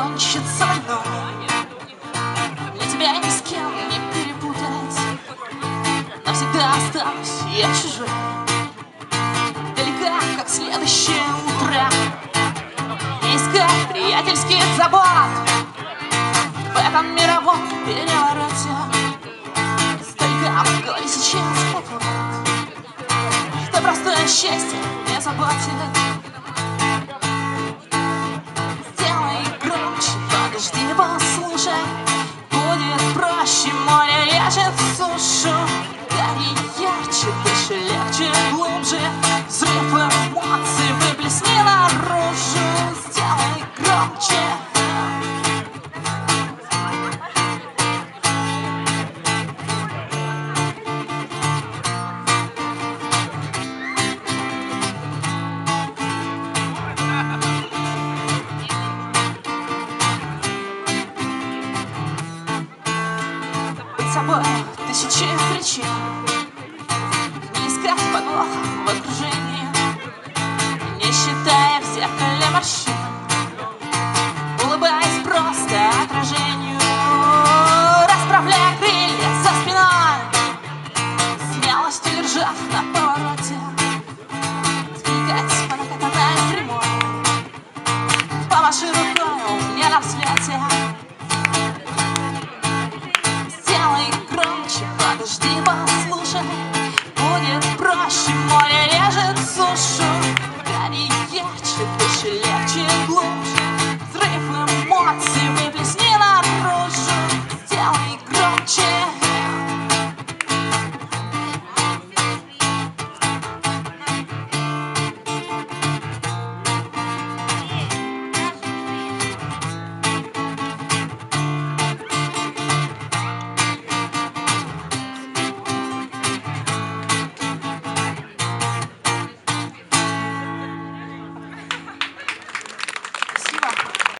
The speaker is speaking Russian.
кончится войной. Мне тебя ни с кем не перепутать, навсегда останусь я чужой, далека, как следующее утро. Не искать приятельских забот в этом мировом перевороте. Столько в голове сейчас хлопот, что простое счастье не заботит. Сделай громче, подожди, послушай, будет проще, море режет сушу. Гори ярче, дыши легче, глубже, взрыв эмоций выплесни наружу. Сделай громче. Быть собой тысячи причин, не искать подвоха в окружении, не считая в зеркале морщин, улыбаясь просто отражению, расправляя крылья за спиной, смелостью держав на повороте, двигать по накатанной прямой. Помаши рукой мне на взлете. Подожди, послушай, будет проще, море